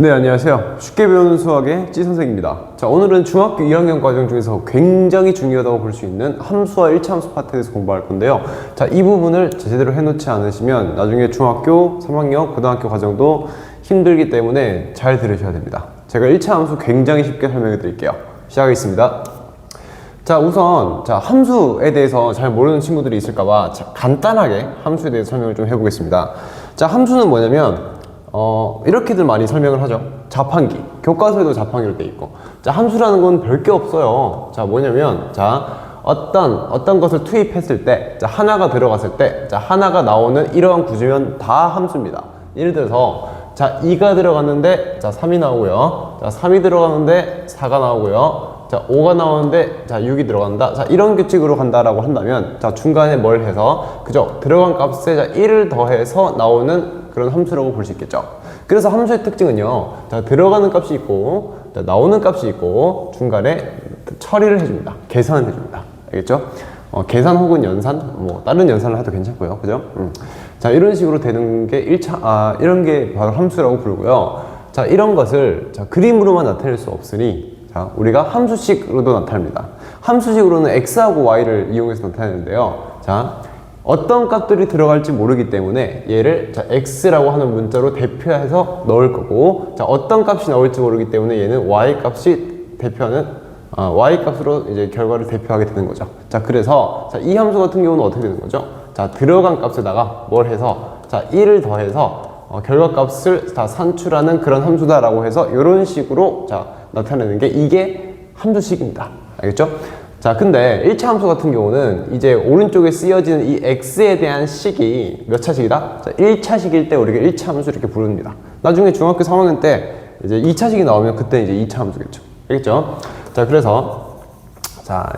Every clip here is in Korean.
네, 안녕하세요. 쉽게 배우는 수학의 찌선생입니다. 자, 오늘은 중학교 2학년 과정 중에서 굉장히 중요하다고 볼 수 있는 함수와 일차함수 파트에 대해서 공부할 건데요. 자, 이 부분을 제대로 해놓지 않으시면 나중에 중학교 3학년, 고등학교 과정도 힘들기 때문에 잘 들으셔야 됩니다. 제가 일차함수 굉장히 쉽게 설명해 드릴게요. 시작하겠습니다. 자, 우선 함수에 대해서 잘 모르는 친구들이 있을까봐 간단하게 함수에 대해서 설명을 좀 해보겠습니다. 자, 함수는 뭐냐면 이렇게들 많이 설명을 하죠. 자판기. 교과서에도 자판기로 돼 있고. 자, 함수라는 건 별게 없어요. 자, 뭐냐면, 어떤 것을 투입했을 때, 하나가 들어갔을 때, 하나가 나오는 이러한 구조면 다 함수입니다. 예를 들어서, 2가 들어갔는데, 3이 나오고요. 3이 들어가는데, 4가 나오고요. 5가 나오는데, 6이 들어간다. 이런 규칙으로 간다라고 한다면, 중간에 뭘 해서, 그죠? 들어간 값에 1을 더해서 나오는 그런 함수라고 볼 수 있겠죠. 그래서 함수의 특징은요, 들어가는 값이 있고 나오는 값이 있고 중간에 처리를 해줍니다. 계산을 해줍니다. 알겠죠? 계산 혹은 연산, 다른 연산을 해도 괜찮고요. 그죠? 자, 이런 식으로 되는 게 이런 게 바로 함수라고 부르고요. 자, 이런 것을 그림으로만 나타낼 수 없으니 우리가 함수식으로도 나타냅니다. 함수식으로는 x하고 y를 이용해서 나타내는데요. 어떤 값들이 들어갈지 모르기 때문에 얘를 x라고 하는 문자로 대표해서 넣을 거고, 어떤 값이 나올지 모르기 때문에 얘는 y 값이 대표하는 y 값으로 이제 결과를 대표하게 되는 거죠. 그래서 이 함수 같은 경우는 어떻게 되는 거죠? 들어간 값에다가 뭘 해서 1을 더해서 결과값을 다 산출하는 그런 함수다라고 해서 이런 식으로 나타내는 게 이게 함수식입니다. 알겠죠? 자, 근데 1차 함수 같은 경우는 이제 오른쪽에 쓰여지는 이 x에 대한 식이 몇 차식이다? 1차식일 때 우리가 1차 함수 이렇게 부릅니다. 나중에 중학교 3학년 때 이제 2차식이 나오면 그때 이제 2차 함수겠죠. 알겠죠? 자, 그래서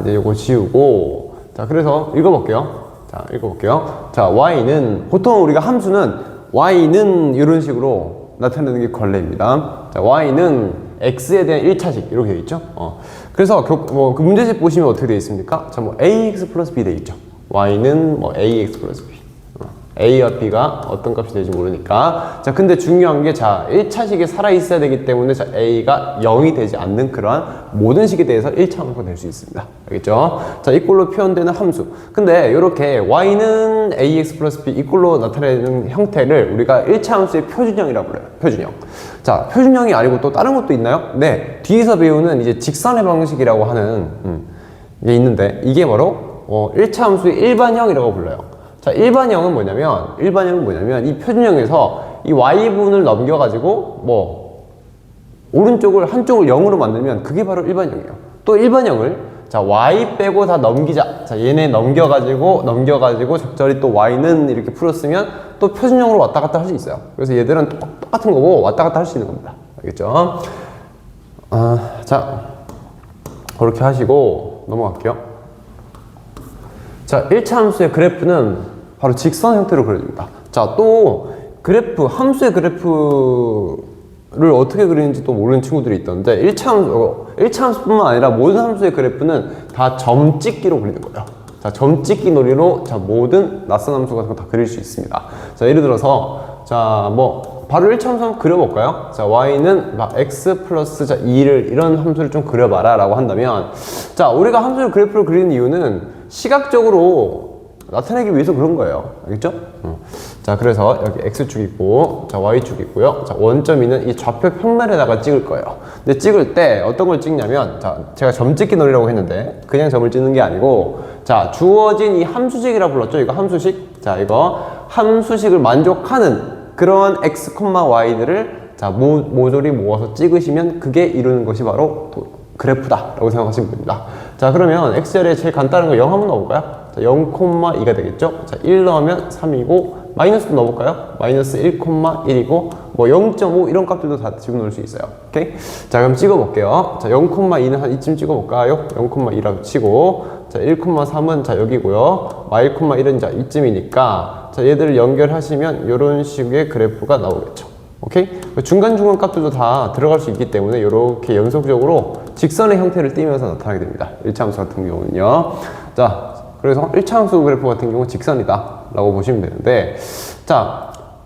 이제 요거 지우고, 그래서 읽어볼게요. y는 보통 우리가 함수는 y는 이런 식으로 나타내는 게 권례입니다. y는 x에 대한 1차식 이렇게 되어 있죠. 그래서 그 문제집 보시면 어떻게 되어 있습니까? ax 플러스 b 되어 있죠. y는 ax 플러스 b. a와 b가 어떤 값이 될지 모르니까. 근데 중요한 게 1차식이 살아있어야 되기 때문에 a가 0이 되지 않는 그러한 모든 식에 대해서 1차 함수가 될 수 있습니다. 알겠죠? 이꼴로 표현되는 함수. 근데 이렇게 y는 ax 플러스 b 이꼴로 나타내는 형태를 우리가 1차 함수의 표준형이라고 불러요. 표준형. 표준형이 아니고 또 다른 것도 있나요? 네. 뒤에서 배우는 이제 직선의 방식이라고 하는 게 있는데 이게 바로 1차 함수의 일반형이라고 불러요. 일반형은 뭐냐면 이 표준형에서 이 y분을 넘겨가지고 오른쪽을 한쪽을 0으로 만들면 그게 바로 일반형이에요. 또 일반형을 y 빼고 다 넘기자. 얘네 넘겨가지고 적절히 또 y는 이렇게 풀었으면 또 표준형으로 왔다 갔다 할 수 있어요. 그래서 얘들은 똑같은 거고 왔다 갔다 할 수 있는 겁니다. 알겠죠? 그렇게 하시고 넘어갈게요. 1차 함수의 그래프는 바로 직선 형태로 그려집니다. 또 함수의 그래프를 어떻게 그리는지 또 모르는 친구들이 있던데 1차 함수뿐만 아니라 모든 함수의 그래프는 다 점 찍기로 그리는 거예요. 점 찍기 놀이로 모든 낯선 함수 같은 거 다 그릴 수 있습니다. 예를 들어서 바로 1차 함수 한번 그려볼까요? y는 x 플러스 2를 이런 함수를 좀 그려봐라 라고 한다면 우리가 함수의 그래프를 그리는 이유는 시각적으로 나타내기 위해서 그런 거예요. 알겠죠? 그래서 여기 x축 있고 y축 있고요. 원점이는 이 좌표 평면에다가 찍을 거예요. 근데 찍을 때 어떤 걸 찍냐면 제가 점 찍기 놀이라고 했는데 그냥 점을 찍는 게 아니고 주어진 이 함수식이라고 불렀죠. 이거 함수식. 이거 함수식을 만족하는 그런 x, y들을 모조리 모아서 찍으시면 그게 이루는 것이 바로 그래프다 라고 생각하시면 됩니다. 그러면 x자리에 제일 간단한 거 0 한번 넣어볼까요? 0,2가 되겠죠? 1 넣으면 3이고 마이너스도 넣어볼까요? 마이너스 1,1이고 0.5 이런 값들도 다 집어넣을 수 있어요. 오케이? 그럼 찍어볼게요. 0,2는 한 이쯤 찍어볼까요? 0,2라고 치고 1,3은 여기고요. 1,1은 이쯤이니까 얘들을 연결하시면 이런 식의 그래프가 나오겠죠. 오케이? 중간중간 값들도 다 들어갈 수 있기 때문에 이렇게 연속적으로 직선의 형태를 띠면서 나타나게 됩니다. 1차 함수 같은 경우는요. 그래서 1차 함수 그래프 같은 경우는 직선이다 라고 보시면 되는데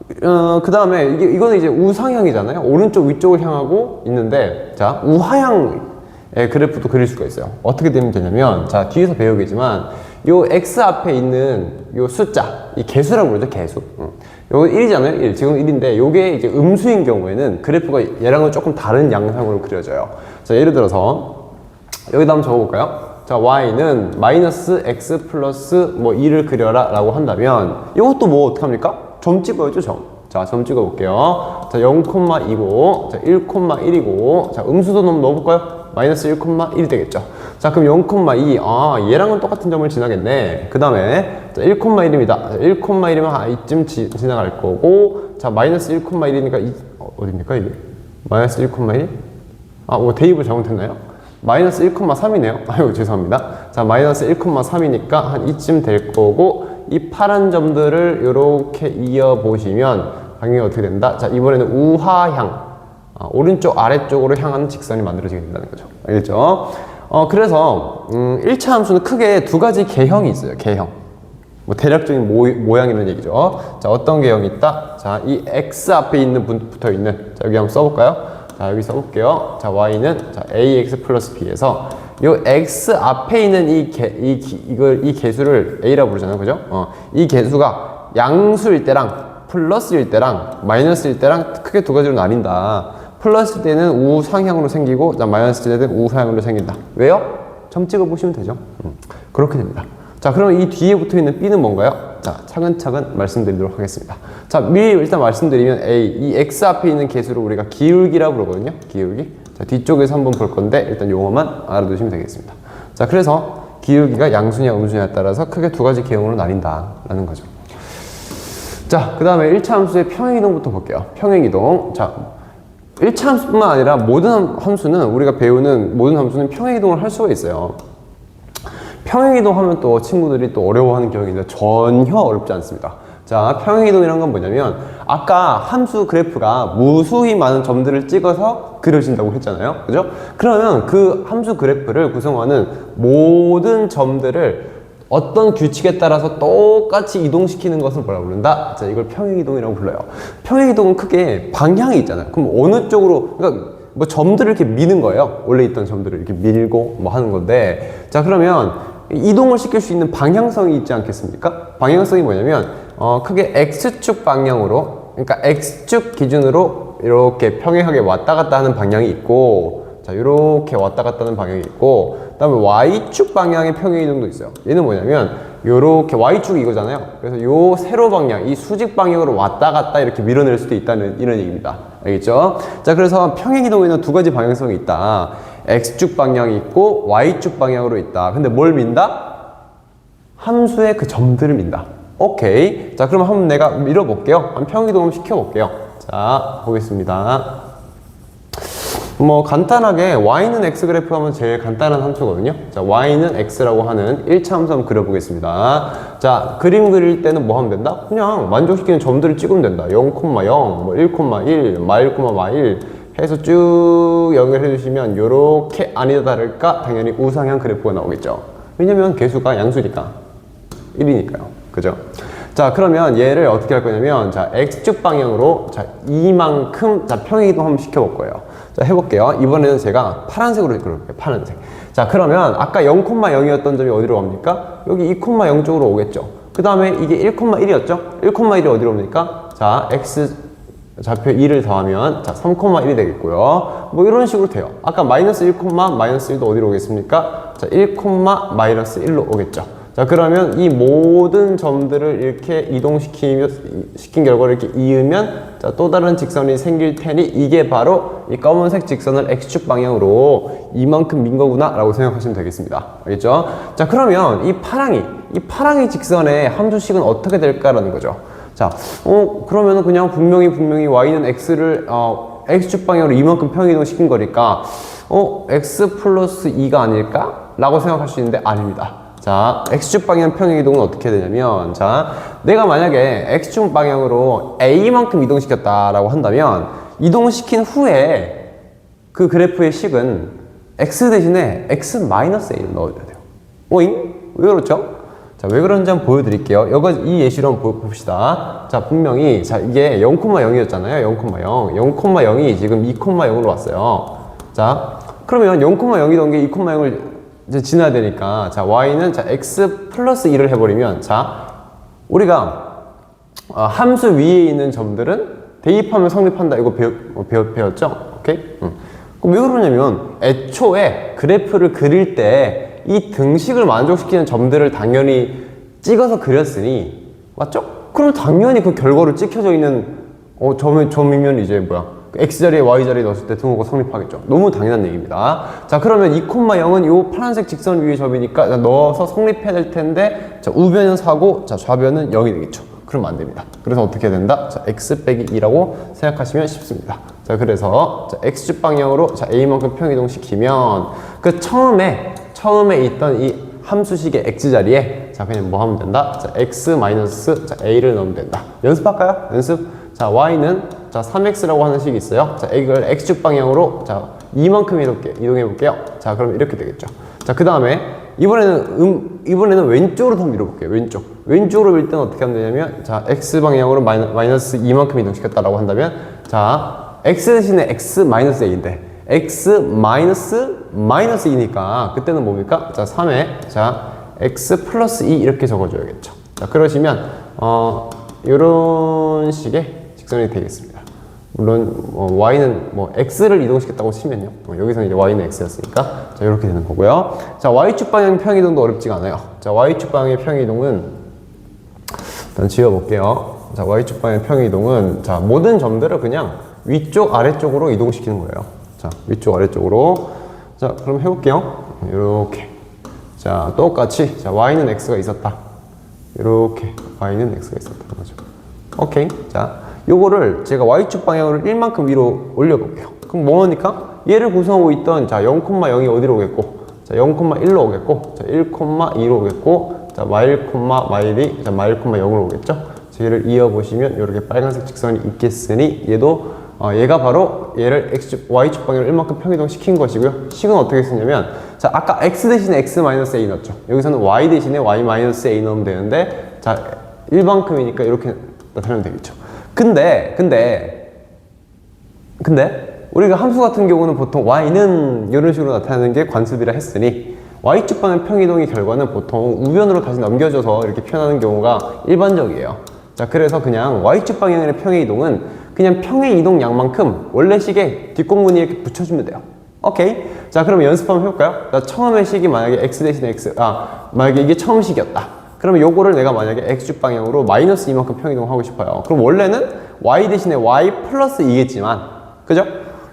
그 다음에 이거는 이제 우상향이잖아요. 오른쪽 위쪽을 향하고 있는데, 자, 우하향의 그래프도 그릴 수가 있어요. 어떻게 되면 되냐면, 자, 뒤에서 배우겠지만, 요 X 앞에 있는 요 숫자, 이 개수라고 그러죠, 개수. 요거 1이잖아요, 1. 지금 1인데, 요게 이제 음수인 경우에는 그래프가 얘랑은 조금 다른 양상으로 그려져요. 자, 예를 들어서, 여기다 한번 적어볼까요? 자, y는 마이너스 x 플러스 뭐 2를 그려라 라고 한다면, 이것도 뭐 어떡합니까? 점 찍어야죠, 점. 자, 점 찍어 볼게요. 자, 0,2고, 자, 1,1이고, 자, 음수도 한번 넣어볼까요? 마이너스 1,1이 되겠죠. 자, 그럼 0,2. 아, 얘랑은 똑같은 점을 지나겠네. 그 다음에, 자, 1,1입니다. 1,1이면 이쯤 지나갈 거고, 자, 마이너스 1,1이니까, 어딥니까, 이게? 마이너스 1,1? 아, 뭐 대입을 잘못했나요? 마이너스 1,3이네요. 아유, 죄송합니다. 자, 마이너스 1,3이니까 한 이쯤 될 거고, 이 파란 점들을 이렇게 이어보시면 방향이 어떻게 된다? 자, 이번에는 우하향, 오른쪽 아래쪽으로 향하는 직선이 만들어지게 된다는 거죠. 알겠죠? 그래서 1차 함수는 크게 두 가지 개형이 있어요. 개형. 뭐 대략적인 모양이라는 얘기죠. 자, 어떤 개형이 있다? 자, 이 x 앞에 있는 붙어 있는, 자, 여기 한번 써볼까요? 자, 여기 써볼게요. 자, y는 자, ax 플러스 b에서 요 x 앞에 있는 이 개수를 a라고 부르잖아요. 그죠? 이 개수가 양수일 때랑 플러스일 때랑 마이너스일 때랑 크게 두 가지로 나뉜다. 플러스일 때는 우상향으로 생기고, 자, 마이너스일 때는 우하향으로 생긴다. 왜요? 점 찍어 보시면 되죠. 그렇게 됩니다. 자, 그럼 이 뒤에 붙어 있는 b는 뭔가요? 자, 차근차근 말씀드리도록 하겠습니다. 자, 미리 일단 말씀드리면 a, 이 x 앞에 있는 개수를 우리가 기울기라고 부르거든요. 기울기. 자, 뒤쪽에서 한번 볼 건데 일단 용어만 알아두시면 되겠습니다. 자, 그래서 기울기가 양수냐 음수냐에 따라서 크게 두 가지 개형으로 나뉜다라는 거죠. 자, 그 다음에 1차 함수의 평행이동부터 볼게요. 평행이동. 자, 1차 함수뿐만 아니라 모든 함수는, 우리가 배우는 모든 함수는 평행이동을 할 수가 있어요. 평행이동 하면 또 친구들이 또 어려워하는 경향이 있는데 전혀 어렵지 않습니다. 자, 평행이동이란 건 뭐냐면, 아까 함수 그래프가 무수히 많은 점들을 찍어서 그려진다고 했잖아요. 그죠? 그러면 그 함수 그래프를 구성하는 모든 점들을 어떤 규칙에 따라서 똑같이 이동시키는 것을 뭐라고 부른다? 자, 이걸 평행이동이라고 불러요. 평행이동은 크게 방향이 있잖아요. 그럼 어느 쪽으로, 그러니까 뭐 점들을 이렇게 미는 거예요. 원래 있던 점들을 이렇게 밀고 뭐 하는 건데, 자, 그러면 이동을 시킬 수 있는 방향성이 있지 않겠습니까? 방향성이 뭐냐면, 크게 X축 방향으로, 그러니까 X축 기준으로 이렇게 평행하게 왔다 갔다 하는 방향이 있고, 자, 이렇게 왔다 갔다 하는 방향이 있고, 그 다음에 Y축 방향의 평행이동도 있어요. 얘는 뭐냐면, 요렇게 Y축이 이거잖아요. 그래서 요 세로 방향, 이 수직 방향으로 왔다 갔다 이렇게 밀어낼 수도 있다는 이런 얘기입니다. 알겠죠? 자, 그래서 평행이동에는 두 가지 방향성이 있다. X축 방향이 있고 Y축 방향으로 있다. 근데 뭘 민다? 함수의 그 점들을 민다. 오케이. 자, 그럼 한번 내가 밀어볼게요. 한번 평행이동을 시켜볼게요. 자, 보겠습니다. 뭐 간단하게 y는 x 그래프 하면 제일 간단한 함수거든요. 자, y는 x라고 하는 1차 함수 한번 그려보겠습니다. 자, 그림 그릴 때는 뭐 하면 된다? 그냥 만족시키는 점들을 찍으면 된다. 0,0, 뭐 1,1, 마1 해서 쭉 연결해 주시면 요렇게 아니다 다를까 당연히 우상향 그래프가 나오겠죠. 왜냐면 개수가 양수니까 1이니까요. 그죠? 자, 그러면 얘를 어떻게 할 거냐면, 자, x축 방향으로, 자, 이만큼, 자, 평행이동 한번 시켜볼 거예요. 자, 해볼게요. 이번에는 제가 파란색으로 그려볼게요. 파란색. 자, 그러면 아까 0,0이었던 점이 어디로 갑니까? 여기 2,0 쪽으로 오겠죠. 그 다음에 이게 1,1이었죠? 1,1이 어디로 옵니까? 자, x 좌표 2를 더하면, 자, 3,1이 되겠고요. 뭐 이런 식으로 돼요. 아까 마이너스 1, 마이너스 1도 어디로 오겠습니까? 자, 1, 마이너스 1로 오겠죠. 자, 그러면 이 모든 점들을 이렇게 시킨 결과를 이렇게 이으면, 자, 또 다른 직선이 생길 테니 이게 바로 이 검은색 직선을 x축 방향으로 이만큼 민 거구나 라고 생각하시면 되겠습니다. 알겠죠? 자, 그러면 이 파랑이 직선의 함수식은 어떻게 될까라는 거죠. 자, 그러면은 그냥 분명히 y는 x를 x축 방향으로 이만큼 평행이동 시킨 거니까 x 플러스 2가 아닐까? 라고 생각할 수 있는데 아닙니다. 자, x축 방향 평행이동은 어떻게 되냐면, 자, 내가 만약에 x축 방향으로 a만큼 이동시켰다라고 한다면, 이동시킨 후에 그 그래프의 식은 x 대신에 x-a를 넣어줘야 돼요. 오잉? 왜 그렇죠? 자, 왜 그런지 한번 보여드릴게요. 이 예시로 한번 봅시다. 자, 분명히, 자, 이게 0,0이었잖아요. 0,0. 0,0이 지금 2,0으로 왔어요. 자, 그러면 0,0이던 게 2,0을 이제 지나야 되니까, 자, y는, 자, x 플러스 2를 해버리면, 자, 우리가, 함수 위에 있는 점들은 대입하면 성립한다. 이거 배웠죠? 오케이? 그럼 왜 그러냐면, 애초에 그래프를 그릴 때, 이 등식을 만족시키는 점들을 당연히 찍어서 그렸으니 맞죠? 그럼 당연히 그 결과로 찍혀져 있는 점이면 이제 뭐야 x자리에 y자리에 넣었을 때 등호가 성립하겠죠. 너무 당연한 얘기입니다. 자, 그러면 2,0은 요 파란색 직선 위의 점이니까 넣어서 성립해야 될 텐데, 자, 우변은 4고 자, 좌변은 0이 되겠죠. 그러면 안 됩니다. 그래서 어떻게 해야 된다? 자, x 빼기 2라고 생각하시면 쉽습니다. 자, 그래서 자, x축 방향으로 자, a만큼 평이동시키면 그 처음에 있던 이 함수식의 x자리에 자, 그냥 뭐 하면 된다? 자, x 마이너스 자, a를 넣으면 된다. 연습할까요? 연습. 자, y는 자, 3x라고 하는 식이 있어요. 자, 이걸 x축 방향으로 자, 이만큼 이동해 볼게요. 자, 그럼 이렇게 되겠죠. 자, 그 다음에 이번에는 왼쪽으로 더 밀어볼게요. 왼쪽으로 밀 때는 어떻게 하면 되냐면, 자, x 방향으로 마이너스 이만큼 이동시켰다라고 한다면, 자, x 대신에 x 마이너스 a인데, x 마이너스 2니까, 그때는 뭡니까? 자, 3에, 자, x 플러스 2 이렇게 적어줘야겠죠. 자, 그러시면, 요런 식의 직선이 되겠습니다. 물론 y는 x를 이동시켰다고 치면요, 여기서는 이제 y는 x였으니까 자, 이렇게 되는 거고요. 자, y축 방향 평이동도 어렵지가 않아요. 자, y축 방향의 평이동은 일단 지워볼게요. 자, y축 방향의 평이동은 자, 모든 점들을 그냥 위쪽 아래쪽으로 이동시키는 거예요. 자, 위쪽 아래쪽으로. 자, 그럼 해볼게요. 이렇게. 자, 똑같이 자, y는 x가 있었다. 이렇게 y는 x가 있었다는 거죠. 오케이. 자, 요거를 제가 y축 방향으로 1만큼 위로 올려볼게요. 그럼 뭐니까? 얘를 구성하고 있던 자, 0,0이 어디로 오겠고, 자, 0,1로 오겠고, 자, 1,2로 오겠고, 자, 마일이 자, 마일,0으로 오겠죠? 자, 얘를 이어보시면 이렇게 빨간색 직선이 있겠으니 얘도 얘가 바로 얘를 y축 방향으로 1만큼 평이동 시킨 것이고요. 식은 어떻게 쓰냐면, 자, 아까 x 대신에 x 마이너스 a 넣었죠. 여기서는 y 대신에 y 마이너스 a 넣으면 되는데, 자, 1만큼이니까 이렇게 나타내면 되겠죠. 근데 우리가 함수 같은 경우는 보통 y는 이런 식으로 나타내는 게 관습이라 했으니 y축 방향 평이동의 결과는 보통 우변으로 다시 넘겨줘서 이렇게 표현하는 경우가 일반적이에요. 자, 그래서 그냥 y축 방향의 평의 이동은 그냥 평의 이동 양만큼 원래 식에 뒷공문이 이렇게 붙여주면 돼요. 오케이? 자, 그럼 연습 한번 해볼까요? 자, 처음의 식이 만약에 x 대신에 만약에 이게 처음 식이었다. 그러면 요거를 내가 만약에 x축 방향으로 마이너스 이만큼 평이동하고 싶어요. 그럼 원래는 y 대신에 y 플러스 2겠지만, 그죠?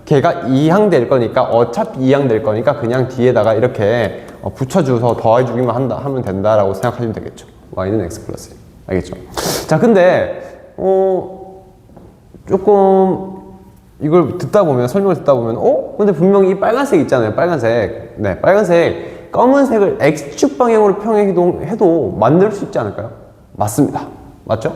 걔가 2항 될 거니까, 어차피 2항 될 거니까 그냥 뒤에다가 이렇게 붙여줘서 더해주기만 하면 된다라고 생각하시면 되겠죠. y는 x 플러스 2. 알겠죠? 자, 근데 조금 이걸 설명을 듣다 보면 근데 분명히 이 빨간색 있잖아요. 빨간색. 네, 빨간색. 검은색을 x축 방향으로 평행이동해도 만들 수 있지 않을까요? 맞습니다. 맞죠?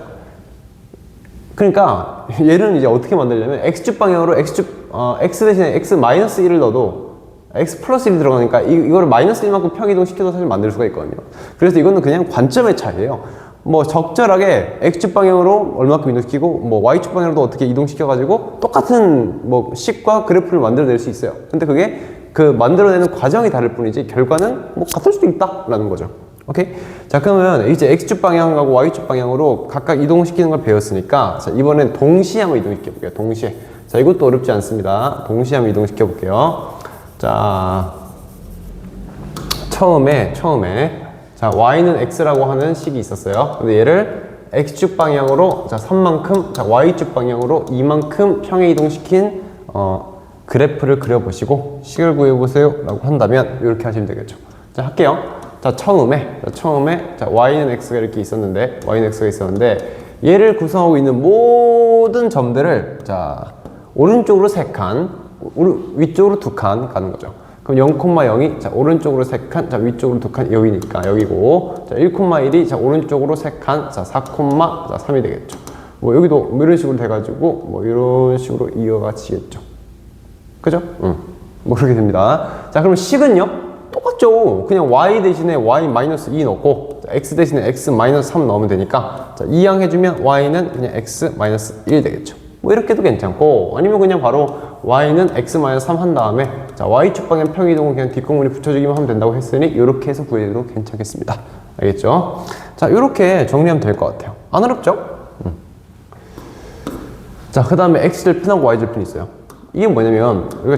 그러니까 얘는 이제 어떻게 만들냐면 x축 방향으로 x 대신에 x 마이너스 1을 넣어도 x 플러스 1이 들어가니까 이거를 마이너스 1만큼 평이동 시켜서 사실 만들 수가 있거든요. 그래서 이거는 그냥 관점의 차이예요. 적절하게 x축 방향으로 얼마큼 이동시키고 y축 방향으로도 어떻게 이동시켜가지고 똑같은 식과 그래프를 만들어낼 수 있어요. 근데 그게 그 만들어내는 과정이 다를 뿐이지 결과는 같을 수도 있다라는 거죠. 오케이? 자, 그러면 이제 x축 방향하고 y축 방향으로 각각 이동시키는 걸 배웠으니까 자, 이번엔 동시에 한번 이동시켜 볼게요. 동시에. 자, 이것도 어렵지 않습니다. 동시에 한번 이동시켜 볼게요. 자, 처음에 자, y는 x라고 하는 식이 있었어요. 근데 얘를 x축 방향으로 자, 3만큼, 자, y축 방향으로 2만큼 평행 이동시킨 그래프를 그려보시고 식을 구해보세요 라고 한다면 이렇게 하시면 되겠죠. 자, 할게요. 자, 처음에 자, y는 x가 이렇게 있었는데 얘를 구성하고 있는 모든 점들을 자, 오른쪽으로 3칸, 위쪽으로 2칸 가는 거죠. 그럼 0,0이 자, 오른쪽으로 3칸, 자, 위쪽으로 2칸, 여기니까 여기고, 자, 1,1이 자, 오른쪽으로 3칸, 자, 4,3이 되겠죠. 여기도 이런 식으로 돼가지고 이런 식으로 이어가지겠죠. 그죠? 그렇게 됩니다. 자, 그럼 식은요? 똑같죠. 그냥 y 대신에 y-2 넣고, x 대신에 x 마이너스 3 넣으면 되니까 자, 이항 해주면 y는 그냥 x 마이너스 1 되겠죠. 뭐 이렇게 해도 괜찮고, 아니면 그냥 바로 y는 x 마이너스 3 한 다음에 자, y축 방향 평이동을 그냥 뒷공문에 붙여주기만 하면 된다고 했으니 이렇게 해서 구해도 괜찮겠습니다. 알겠죠? 자, 이렇게 정리하면 될 것 같아요. 안 어렵죠? 자, 그 다음에 x절편하고 y절편이 있어요. 이게 뭐냐면 우리가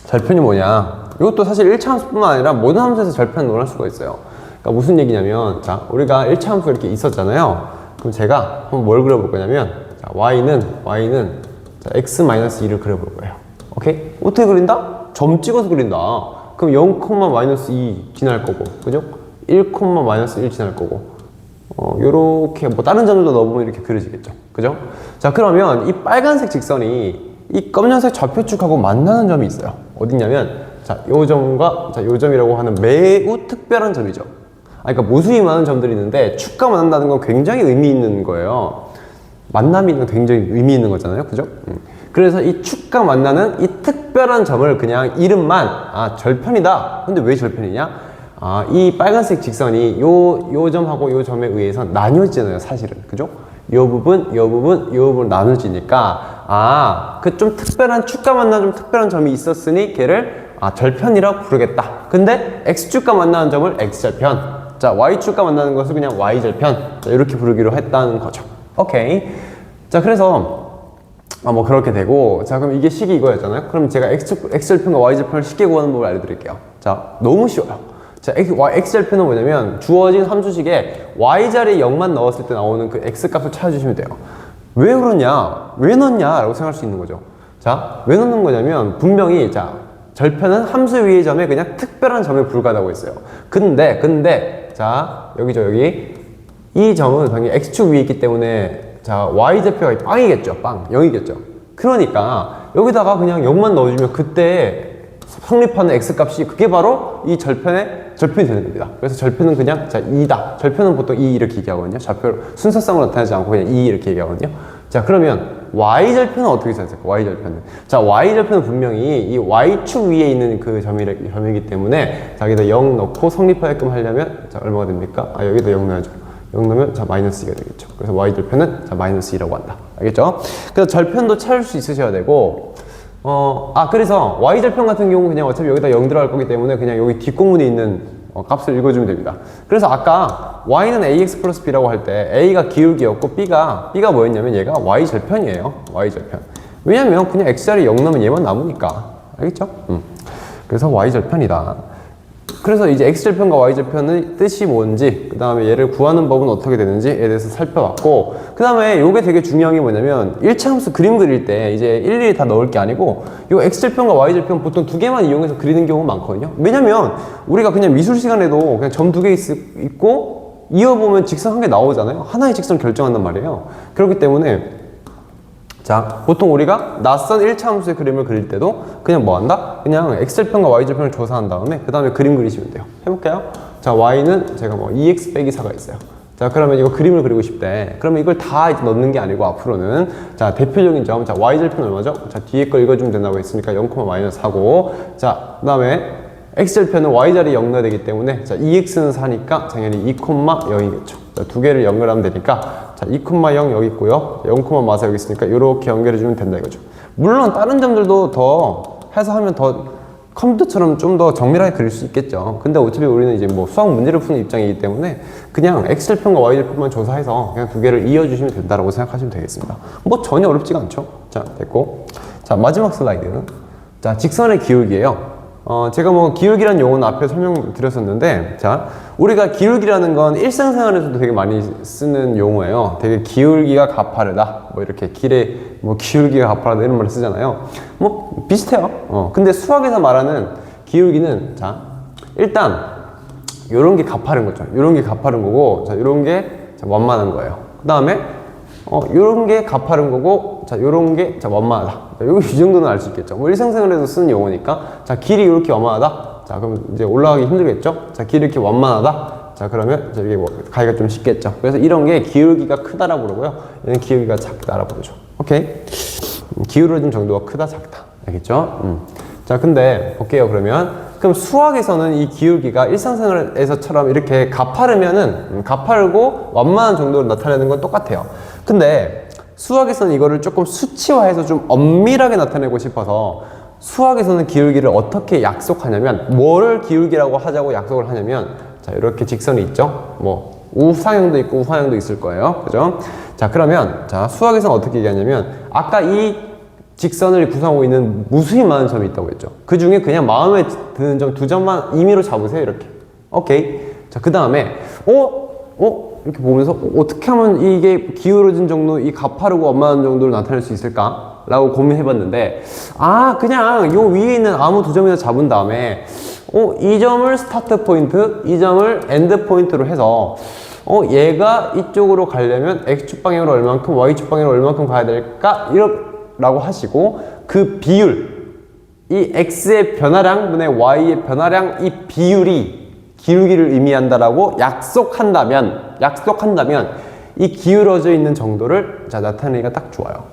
절편이 뭐냐, 이것도 사실 1차 함수뿐만 아니라 모든 함수에서 절편을 논할 수가 있어요. 그러니까 무슨 얘기냐면, 자, 우리가 1차 함수가 이렇게 있었잖아요. 그럼 제가 한번 뭘 그려볼 거냐면, 자, y는 자, x-2를 그려볼 거예요. 오케이? 어떻게 그린다? 점 찍어서 그린다. 그럼 0,-2 지날 거고, 그죠? 1,-1 지날 거고, 요렇게 뭐 다른 점들도 넣어보면 이렇게 그려지겠죠. 그죠? 자, 그러면 이 빨간색 직선이 이 검정색 좌표축하고 만나는 점이 있어요. 어디냐면, 자, 요 점과 자, 요 점이라고 하는 매우 특별한 점이죠. 그러니까 무수히 많은 점들이 있는데 축과 만난다는 건 굉장히 의미 있는 거예요. 만남이 굉장히 의미 있는 거잖아요. 그죠? 그래서 이 축과 만나는 이 특별한 점을 그냥 이름만, 아, 절편이다. 근데 왜 절편이냐? 아, 이 빨간색 직선이 요 점하고 요 점에 의해서 나뉘어지잖아요, 사실은. 그죠? 요 부분 나눠지니까, 아, 그 좀 특별한 축과 만나는 좀 특별한 점이 있었으니 걔를 아, 절편이라고 부르겠다. 근데 x축과 만나는 점을 x절편, 자, y축과 만나는 것을 그냥 y절편, 자, 이렇게 부르기로 했다는 거죠. 오케이. 자, 그래서 뭐 그렇게 되고, 자, 그럼 이게 식이 이거였잖아요. 그럼 제가 x절편과 y절편을 쉽게 구하는 법을 알려드릴게요. 자, 너무 쉬워요. 자, x절편은 뭐냐면 주어진 함수식에 y자리에 0만 넣었을 때 나오는 그 x값을 찾아주시면 돼요. 왜 그러냐? 왜 넣냐? 라고 생각할 수 있는 거죠. 자, 왜 넣는 거냐면 분명히, 자, 절편은 함수 위의 점에 그냥 특별한 점에 불과하다고 했어요. 근데 자, 여기 이 점은 당연히 x축 위에 있기 때문에 자, y좌표가 빵이겠죠. 빵. 0이겠죠. 그러니까 여기다가 그냥 0만 넣어주면 그때 성립하는 x값이 그게 바로 이 절편이 되는 겁니다. 그래서 절편은 그냥 자, 2다. 절편은 보통 2 이렇게 얘기하거든요. 좌표 순서상으로 나타나지 않고 그냥 2 이렇게 얘기하거든요. 자, 그러면 y절편은 어떻게 생각할까요? y절편은. 자, y절편은 분명히 이 y축 위에 있는 그 점이기 때문에 자, 여기다 0 넣고 성립하게끔 하려면 자, 얼마가 됩니까? 아, 여기다 0 넣어야죠. 0 넣으면 자, 마이너스 2가 되겠죠. 그래서 y절편은 자, 마이너스 2라고 한다. 알겠죠? 그래서 절편도 찾을 수 있으셔야 되고, 그래서 y절편 같은 경우는 그냥 어차피 여기다 0 들어갈 거기 때문에 그냥 여기 뒷공문에 있는 값을 읽어주면 됩니다. 그래서 아까 y는 ax 플러스 b라고 할 때 a가 기울기였고 b가 뭐였냐면 얘가 y절편이에요. y절편. 왜냐면 그냥 x자리에 0 넣으면 얘만 남으니까. 알겠죠? 그래서 y절편이다. 그래서 이제 x절편과 y절편의 뜻이 뭔지, 그 다음에 얘를 구하는 법은 어떻게 되는지에 대해서 살펴봤고, 그 다음에 요게 되게 중요한 게 뭐냐면 1차 함수 그림 그릴 때 이제 일일이 다 넣을 게 아니고 요 x절편과 y절편 보통 두 개만 이용해서 그리는 경우가 많거든요. 왜냐면 우리가 그냥 미술 시간에도 그냥 점 두 개 있고 이어보면 직선 한 개 나오잖아요. 하나의 직선을 결정한단 말이에요. 그렇기 때문에 자, 보통 우리가 낯선 1차 함수의 그림을 그릴 때도 그냥 뭐 한다? 그냥 x절편과 y절편을 조사한 다음에 그 다음에 그림 그리시면 돼요. 해볼게요. 자, y는 제가 뭐 2x 빼기 4가 있어요. 자, 그러면 이거 그림을 그리고 싶대. 그러면 이걸 다 이제 넣는 게 아니고 앞으로는 자, 대표적인 점, 자, y절편 얼마죠? 자, 뒤에 거 읽어주면 된다고 했으니까 0,-4고, 자, 그 다음에 x절편은 y자리에 0 넣어야 되기 때문에 자, 2x는 4니까 당연히 2,0이겠죠. 자, 두 개를 연결하면 되니까 자, 2,0 여기 있고요. 0,4 여기 있으니까 이렇게 연결해주면 된다 이거죠. 물론 다른 점들도 더 해서 하면 더 컴퓨터처럼 좀 더 정밀하게 그릴 수 있겠죠. 근데 어차피 우리는 이제 뭐 수학 문제를 푸는 입장이기 때문에 그냥 x절편과 y절편만 조사해서 그냥 두 개를 이어주시면 된다라고 생각하시면 되겠습니다. 뭐 전혀 어렵지가 않죠. 자, 됐고. 자, 마지막 슬라이드. 자, 직선의 기울기예요. 제가 뭐 기울기란 용어는 앞에 설명드렸었는데, 자, 우리가 기울기라는 건 일상생활에서도 되게 많이 쓰는 용어예요. 되게 기울기가 가파르다, 뭐 이렇게 길에 뭐 기울기가 가파르다 이런 말을 쓰잖아요. 뭐 비슷해요. 근데 수학에서 말하는 기울기는 자, 일단 요런 게 가파른 거죠. 요런 게 가파른 거고, 자, 요런 게 자, 완만한 거예요. 그 다음에 요런 게 가파른 거고, 자, 요런 게 자, 완만하다. 이 정도는 알 수 있겠죠. 뭐 일상생활에서 쓰는 용어니까, 자, 길이 이렇게 완만하다. 자, 그럼 이제 올라가기 힘들겠죠. 자, 길이 이렇게 완만하다. 자, 그러면 이게 뭐 가기가 좀 쉽겠죠. 그래서 이런 게 기울기가 크다라고 그러고요. 얘는 기울기가 작다라고 그러죠. 오케이. 기울어진 정도가 크다, 작다. 알겠죠? 자, 근데 볼게요. 그러면 그럼 수학에서는 이 기울기가 일상생활에서처럼 이렇게 가파르고 완만한 정도로 나타내는 건 똑같아요. 근데 수학에서는 이거를 조금 수치화해서 좀 엄밀하게 나타내고 싶어서 수학에서는 기울기를 어떻게 약속하냐면, 뭐를 기울기라고 하자고 약속을 하냐면, 자, 이렇게 직선이 있죠? 뭐 우상형도 있고 우하형도 있을 거예요. 그죠? 자, 그러면 자, 수학에서는 어떻게 얘기하냐면, 아까 이 직선을 구성하고 있는 무수히 많은 점이 있다고 했죠. 그 중에 그냥 마음에 드는 점 두 점만 임의로 잡으세요. 이렇게. 오케이. 자, 그 다음에 이렇게 보면서 어떻게 하면 이게 기울어진 정도, 이 가파르고 완만한 정도를 나타낼 수 있을까? 라고 고민해봤는데, 그냥 요 위에 있는 아무 두 점에서 잡은 다음에 이 점을 스타트 포인트, 이 점을 엔드 포인트로 해서 얘가 이쪽으로 가려면 X축 방향으로 얼만큼, Y축 방향으로 얼만큼 가야 될까? 라고 하시고, 그 비율, 이 X의 변화량분의 Y의 변화량, 이 비율이 기울기를 의미한다라고 약속한다면 이 기울어져 있는 정도를 자, 나타내기가 딱 좋아요.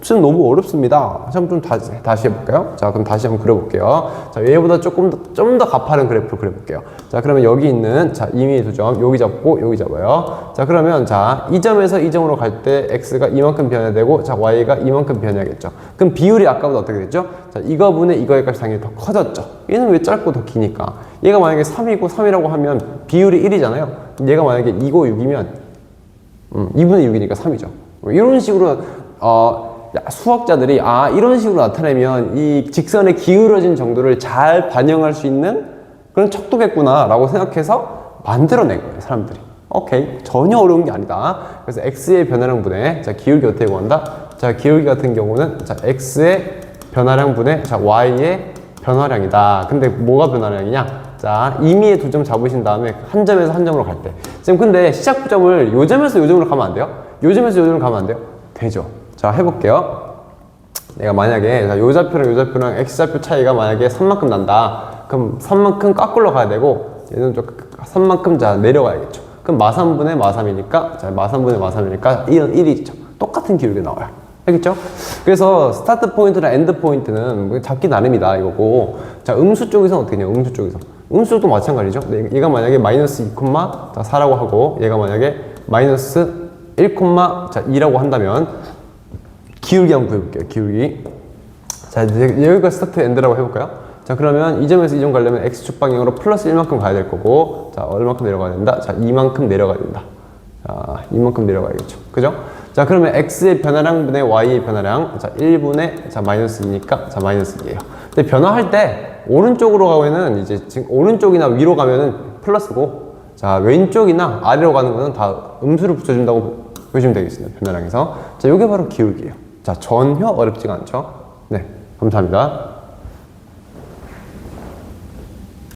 지금 너무 어렵습니다. 좀 다시 해볼까요? 자, 그럼 다시 한번 그려볼게요. 자, 얘보다 좀 더 가파른 그래프를 그려볼게요. 자, 그러면 여기 있는, 자, 임의의 두 점, 여기 잡고, 여기 잡아요. 자, 그러면, 자, 이 점에서 이 점으로 갈 때 X가 이만큼 변화되고, 자, Y가 이만큼 변화하겠죠. 그럼 비율이 아까보다 어떻게 됐죠? 자, 이거분의 이거에까지 당연히 더 커졌죠. 얘는 왜 짧고 더 기니까. 얘가 만약에 3이고 3이라고 하면 비율이 1이잖아요. 얘가 만약에 2고 6이면, 2분의 6이니까 3이죠. 이런 식으로, 수학자들이 이런 식으로 나타내면 이 직선의 기울어진 정도를 잘 반영할 수 있는 그런 척도겠구나 라고 생각해서 만들어낸 거예요, 사람들이. 오케이, 전혀 어려운 게 아니다. 그래서 X의 변화량분의, 자, 기울기 어떻게 구한다? 자, 기울기 같은 경우는, 자, X의 변화량분의, 자, Y의 변화량이다. 근데 뭐가 변화량이냐? 자, 임의의 두 점 잡으신 다음에 한 점에서 한 점으로 갈 때. 지금 근데 시작점을 요 점에서 요 점으로 가면 안 돼요? 요 점에서 요 점으로 가면 안 돼요? 되죠. 자, 해볼게요. 내가 만약에 요 좌표랑 X좌표 차이가 만약에 3만큼 난다. 그럼 3만큼 거꾸로 가야 되고, 얘는 좀 3만큼 자, 내려가야겠죠. 그럼 마삼분의 마삼이니까, 자, 마삼분의 마삼이니까 1은 1이죠. 똑같은 기울기 나와요. 알겠죠? 그래서 스타트 포인트랑 엔드 포인트는 잡기 나름이다 이거고, 자, 음수 쪽에서는 어떻게 해요? 음수 쪽에서. 음수도 마찬가지죠. 얘가 만약에 마이너스 2,4라고 하고, 얘가 만약에 마이너스 1,2라고 한다면, 기울기 한번 구해볼게요. 기울기. 자, 이제 여기가 스타트 엔드라고 해볼까요? 자, 그러면 이 점에서 이 점 가려면 X축 방향으로 플러스 1만큼 가야 될 거고, 자, 얼만큼 내려가야 된다? 자, 2만큼 내려가야 된다. 자, 이만큼 내려가야겠죠. 그죠? 자, 그러면 X의 변화량분의 Y의 변화량, 자, 1분의, 자, 마이너스 2니까, 자, 마이너스 2예요. 근데 변화할 때, 오른쪽으로 가면은, 이제, 지금 오른쪽이나 위로 가면은 플러스고, 자, 왼쪽이나 아래로 가는 거는 다 음수를 붙여준다고 보시면 되겠습니다. 변화량에서. 자, 요게 바로 기울기예요. 자, 전혀 어렵지가 않죠? 네, 감사합니다.